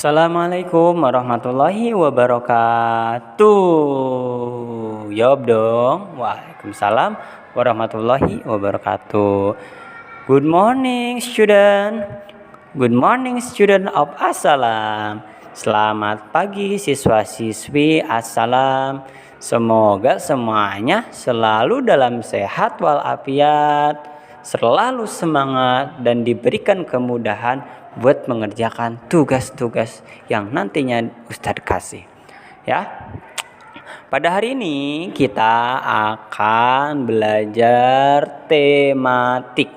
Assalamualaikum warahmatullahi wabarakatuh. Jawab dong. Waalaikumsalam warahmatullahi wabarakatuh. Good morning student. Good morning student of Assalam. Selamat pagi siswa-siswi Assalam. Semoga semuanya selalu dalam sehat walafiat, selalu semangat dan diberikan kemudahan buat mengerjakan tugas-tugas yang nantinya Ustadz kasih. Ya. Pada hari ini kita akan belajar tematik.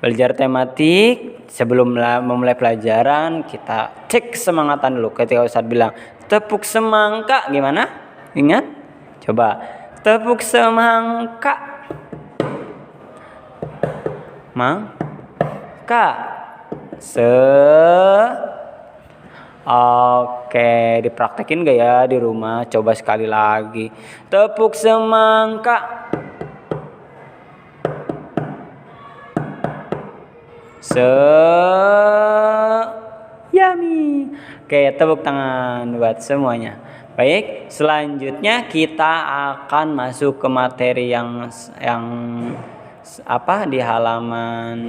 Belajar tematik. Sebelum memulai pelajaran kita cek kesemangatan dulu. Ketika Ustadz bilang tepuk semangka, gimana? Ingat? Coba tepuk semangka. Oke, dipraktekin gak ya di rumah? Coba sekali lagi. Tepuk semangka. Yummy. Oke, tepuk tangan buat semuanya. Baik, selanjutnya kita akan masuk ke materi yang di halaman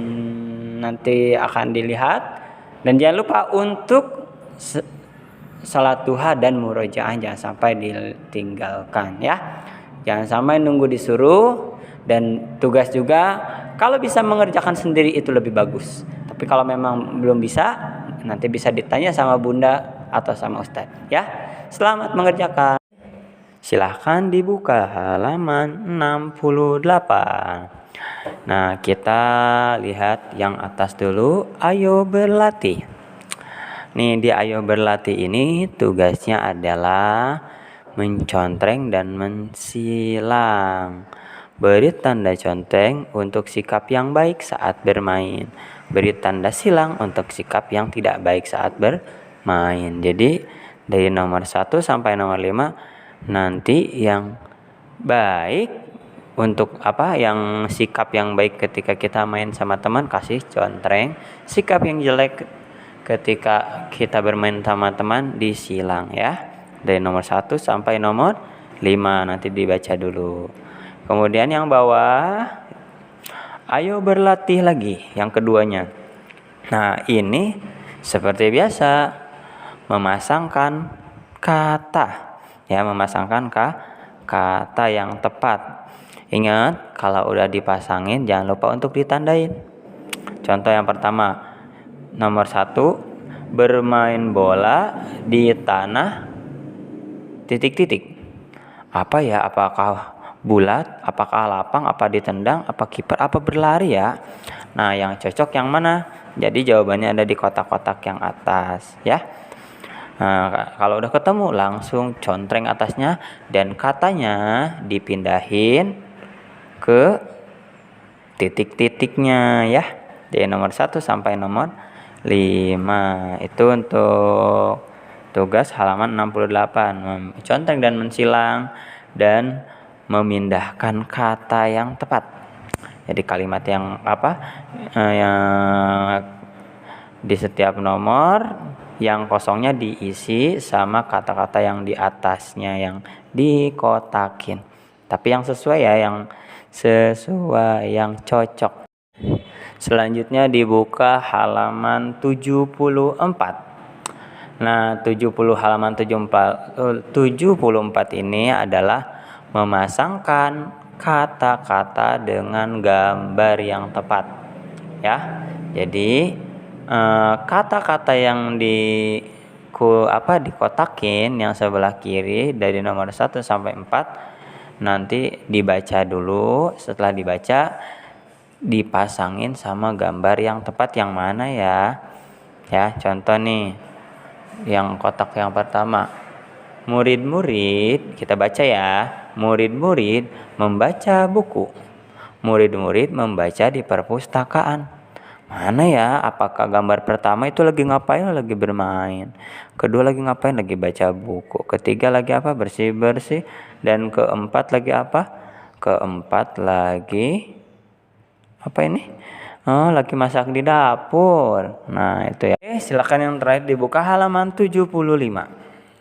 nanti akan dilihat. Dan jangan lupa untuk salat duha dan murojaah jangan sampai ditinggalkan ya. Jangan sampai nunggu disuruh. Dan tugas juga kalau bisa mengerjakan sendiri itu lebih bagus. Tapi kalau memang belum bisa, nanti bisa ditanya sama bunda atau sama ustadz ya. Selamat mengerjakan. Silahkan dibuka halaman 68. Nah, kita lihat yang atas dulu. Ayo berlatih. Nih, di ayo berlatih ini tugasnya adalah mencontreng dan mensilang. Beri tanda contreng untuk sikap yang baik saat bermain. Beri tanda silang untuk sikap yang tidak baik saat bermain. Jadi dari nomor 1 sampai nomor 5 nanti yang baik untuk yang sikap yang baik ketika kita main sama teman kasih contreng. Sikap yang jelek ketika kita bermain sama teman disilang ya. Dari nomor 1 sampai nomor 5 nanti dibaca dulu. Kemudian yang bawah, ayo berlatih lagi yang keduanya. Nah, ini seperti biasa memasangkan kata. Ya, memasangkan kata yang tepat. Ingat, kalau udah dipasangin jangan lupa untuk ditandain. Contoh yang pertama, nomor 1, bermain bola di tanah titik-titik. Apa ya? Apakah bulat, apakah lapang, apa ditendang, apa kiper, apa berlari ya? Nah, yang cocok yang mana? Jadi jawabannya ada di kotak-kotak yang atas ya. Nah, kalau udah ketemu langsung contreng atasnya dan katanya dipindahin ke titik-titiknya ya. Dari nomor 1 sampai nomor 5. Itu untuk tugas halaman 68. Contreng dan mensilang dan memindahkan kata yang tepat. Jadi kalimat yang yang di setiap nomor yang kosongnya diisi sama kata-kata yang di atasnya yang dikotakin. Tapi yang sesuai ya, yang sesuai, yang cocok. Selanjutnya dibuka halaman 74. Nah, halaman 74 ini adalah memasangkan kata-kata dengan gambar yang tepat ya. Jadi kata-kata yang dikotakin yang sebelah kiri dari nomor 1 sampai 4 nanti dibaca dulu. Setelah dibaca dipasangin sama gambar yang tepat yang mana ya. Ya, contoh nih yang kotak yang pertama. Murid-murid, kita baca ya. Murid-murid membaca buku. Murid-murid membaca di perpustakaan. Mana ya? Apakah gambar pertama itu lagi ngapain? Lagi bermain. Kedua lagi ngapain? Lagi baca buku. Ketiga lagi apa? Bersih-bersih. Dan keempat lagi apa? Keempat lagi apa ini? Oh, lagi masak di dapur. Nah, itu ya. Silakan yang terakhir dibuka halaman 75.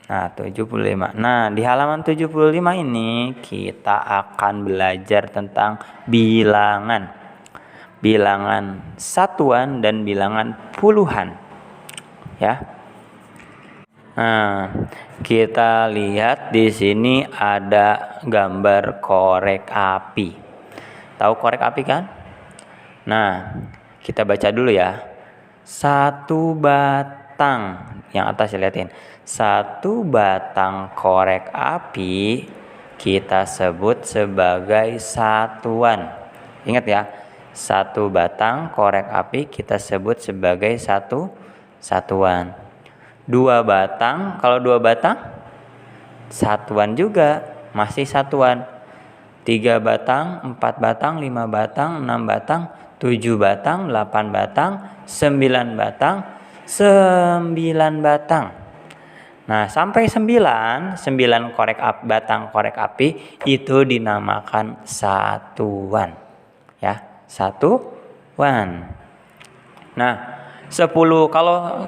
Nah, 75. Nah, di halaman 75 ini kita akan belajar tentang bilangan. Bilangan satuan dan bilangan puluhan. Ya. Nah, kita lihat di sini ada gambar korek api. Tahu korek api kan? Nah, kita baca dulu ya. Satu batang, yang atas lihatin. Satu batang korek api kita sebut sebagai satuan. Ingat ya, satu batang korek api kita sebut sebagai satuan. Dua batang, kalau dua batang satuan juga, masih satuan. 3 batang, 4 batang, 5 batang, 6 batang, 7 batang, 8 batang, 9 batang, 9 batang. Nah, sampai 9 batang korek api itu dinamakan satuan. Ya, satuan. Nah, 10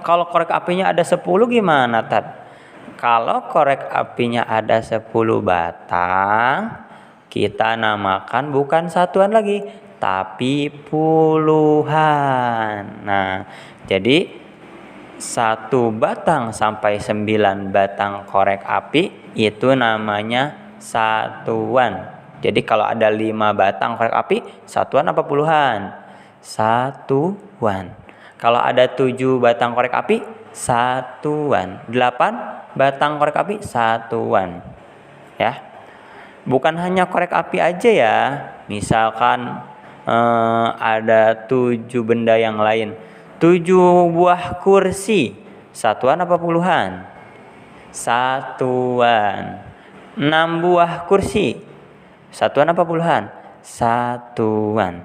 kalau korek apinya ada 10 gimana, Tad? Kalau korek apinya ada 10 batang, kita namakan bukan satuan lagi, tapi puluhan. Nah, jadi 1 batang sampai 9 batang korek api itu namanya satuan. Jadi kalau ada 5 batang korek api, satuan apa puluhan? Satuan. Kalau ada 7 batang korek api, satuan. 8 batang korek api, satuan. Ya. Bukan hanya korek api aja ya. Misalkan ada 7 benda yang lain. 7 buah kursi, satuan apa puluhan? Satuan. 6 buah kursi, satuan apa puluhan? Satuan.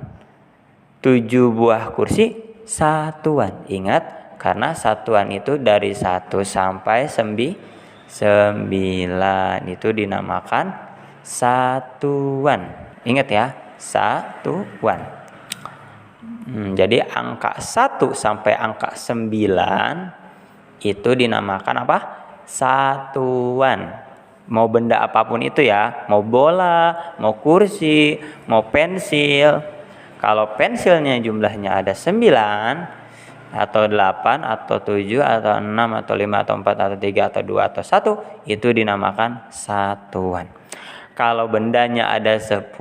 7 buah kursi, satuan. Ingat, karena satuan itu dari 1 sampai 9 itu dinamakan satuan. Ingat ya, satuan. Jadi angka 1 sampai angka 9 itu dinamakan apa? Satuan. Mau benda apapun itu ya, mau bola, mau kursi, mau pensil. Kalau pensilnya jumlahnya ada 9 atau 8 atau 7 atau 6 atau 5 atau 4 atau 3 atau 2 atau 1, itu dinamakan satuan. Kalau bendanya ada 10,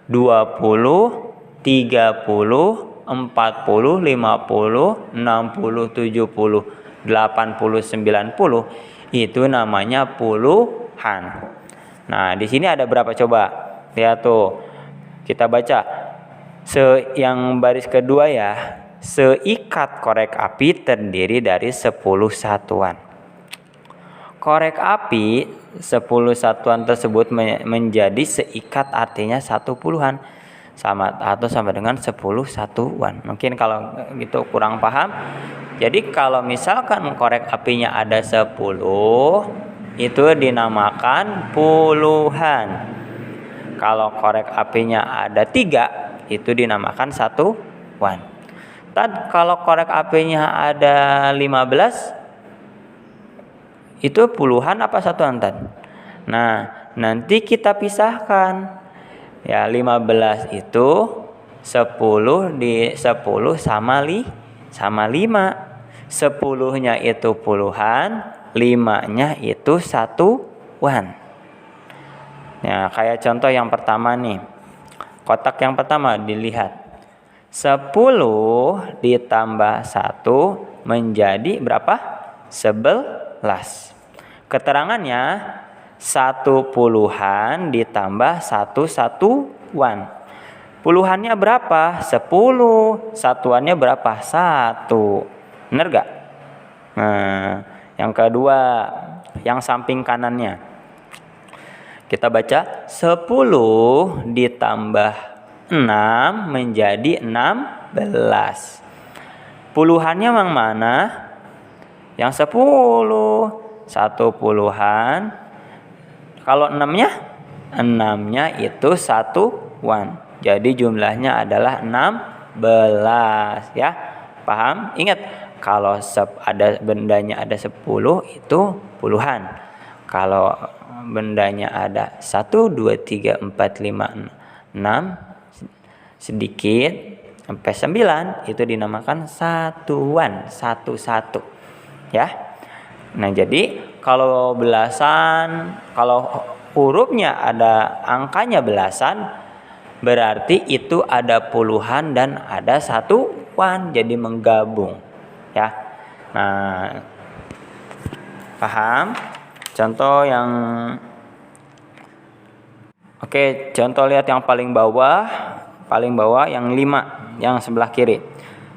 20, 30, 40, 50, 60, 70, 80, 90, itu namanya puluhan. Nah, di sini ada berapa coba? Lihat tuh. Kita baca. Yang baris kedua ya. Seikat korek api terdiri dari 10 satuan. Korek api 10 satuan tersebut menjadi seikat, artinya 1 puluhan. Sama dengan 10 satuan. Mungkin kalau gitu kurang paham. Jadi kalau misalkan korek apinya ada 10, itu dinamakan puluhan. Kalau korek apinya ada 3, itu dinamakan satuan. Dan kalau korek apinya ada 15, itu puluhan apa satuan, Tan? Nah, nanti kita pisahkan. Ya, 15 itu 10 sama 5. 10-nya itu puluhan, 5-nya itu satuan. Ya, kayak contoh yang pertama nih. Kotak yang pertama dilihat. 10 ditambah 1 menjadi berapa? 11. Keterangannya 1 puluhan ditambah 1 satuan. Puluhannya berapa? 10. Satuannya berapa? 1. Benar gak? Nah, yang kedua, yang samping kanannya. Kita baca 10 ditambah 6 menjadi 16. Puluhannya yang mana? Yang 10. 1 puluhan. Kalau 6-nya? 6-nya itu satuan. Jadi jumlahnya adalah 16. ya. Paham? Ingat, kalau bendanya ada 10 itu puluhan. Kalau bendanya ada 1, 2, 3, 4, 5, 6 sedikit sampai 9 itu dinamakan satuan, satu-satu ya. Nah, jadi kalau belasan, kalau hurufnya ada angkanya belasan, berarti itu ada puluhan dan ada satuan, jadi menggabung ya. Nah, paham? Contoh yang contoh lihat yang paling bawah yang 5 yang sebelah kiri.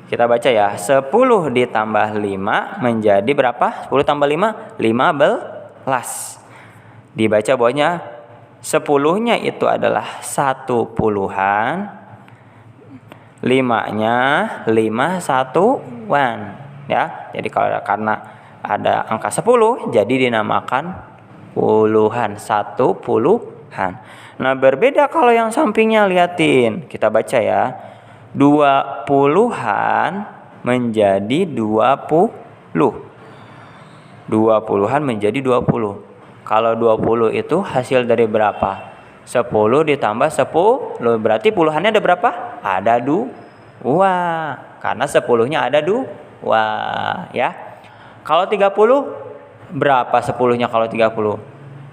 Kita baca ya. 10 ditambah 5 menjadi berapa? 10 tambah 5 15. Dibaca bawahnya 10-nya itu adalah 1 puluhan, 5-nya 5 satuan ya. Jadi karena ada angka 10 jadi dinamakan puluhan, 1 puluhan. Nah, berbeda kalau yang sampingnya, liatin. Kita baca ya. 2 puluhan menjadi 20. 2 puluhan menjadi 20. Kalau 20 itu hasil dari berapa? 10 ditambah 10. Berarti puluhannya ada berapa? Ada 2. Karena 10-nya ada 2 ya. Kalau 30 berapa 10-nya kalau 30?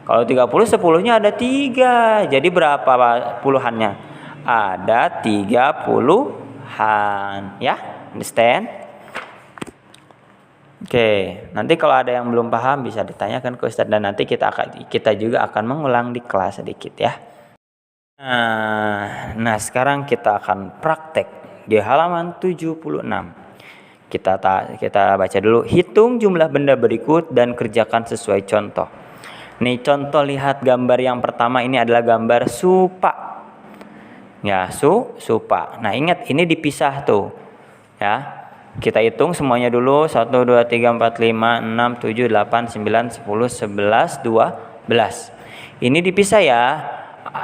Kalau 30 10-nya ada 3. Jadi berapa puluhannya? Ada 30-an ya. Understand? Nanti kalau ada yang belum paham bisa ditanyakan ke Ustadz, dan nanti kita juga akan mengulang di kelas sedikit ya. Nah, sekarang kita akan praktek di halaman 76. Kita baca dulu. Hitung jumlah benda berikut dan kerjakan sesuai contoh. Nih contoh, lihat gambar yang pertama ini adalah gambar supa. Ya, supa. Nah, ingat ini dipisah tuh. Ya. Kita hitung semuanya dulu. 1, 2, 3, 4, 5, 6, 7, 8, 9, 10, 11, 12. Ini dipisah ya.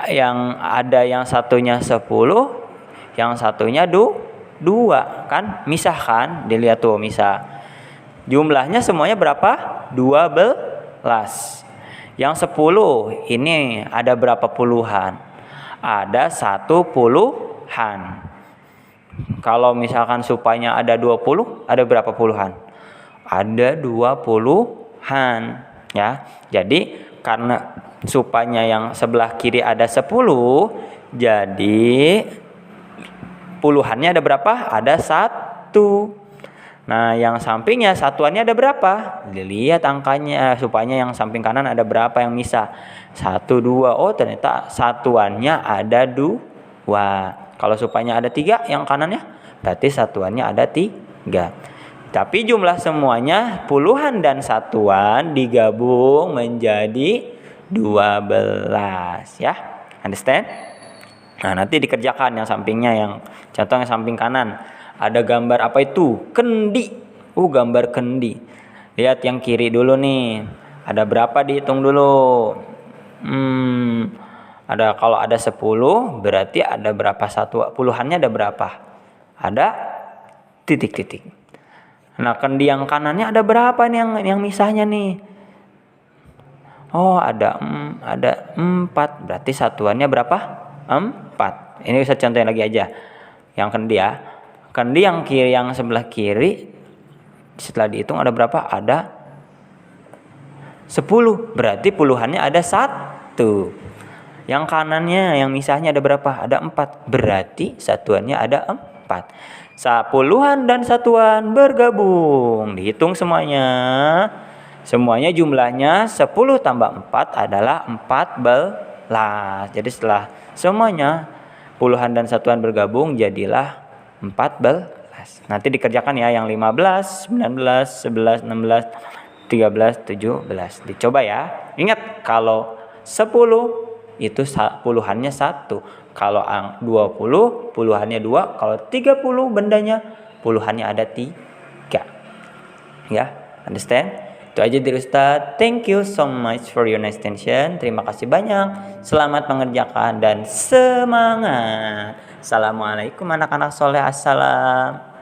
Yang ada yang satunya 10, yang satunya 2 kan, misah kan, dilihat tuh misah. Jumlahnya semuanya berapa? 12. Yang 10 ini ada berapa puluhan? Ada 1 puluhan. Kalau misalkan supaya ada 20, ada berapa puluhan? Ada 20-an ya. Jadi karena supaya yang sebelah kiri ada 10, jadi puluhannya ada berapa? Ada 1. Nah, yang sampingnya satuannya ada berapa? Dilihat angkanya, supaya yang samping kanan ada berapa yang misah? 1, 2. Oh, ternyata satuannya ada 2. Kalau supaya ada 3 yang kanannya, berarti satuannya ada 3. Tapi jumlah semuanya puluhan dan satuan digabung menjadi 12 ya. Understand? Nah, nanti dikerjakan yang sampingnya, yang contoh yang samping kanan. Ada gambar apa itu? Kendi. Gambar kendi. Lihat yang kiri dulu nih. Ada berapa, dihitung dulu. Kalau ada 10 berarti ada berapa satu? Puluhannya ada berapa? Ada titik-titik. Nah, kendi yang kanannya ada berapa nih yang misahnya nih? Oh, ada 4. Berarti satuannya berapa? 4. Ini bisa contohin lagi aja. Yang kendi ya. Kendi yang kiri, yang sebelah kiri, setelah dihitung ada berapa? Ada 10. Berarti puluhannya ada 1. Yang kanannya, yang misahnya ada berapa? Ada 4. Berarti satuannya ada 4. Puluhan dan satuan bergabung. Dihitung semuanya. Semuanya jumlahnya 10 tambah 4 adalah 14. Jadi setelah semuanya puluhan dan satuan bergabung jadilah 14. Nanti dikerjakan ya yang 15, 19, 11, 16, 13, 17. Dicoba ya. Ingat, kalau 10 itu puluhannya 1. Kalau 20 puluhannya 2. Kalau 30 bendanya puluhannya ada 3. Ya, understand? Itu aja dari Ustadz. Thank you so much for your nice attention. Terima kasih banyak. Selamat mengerjakan dan semangat. Assalamualaikum anak-anak soleh, assalam.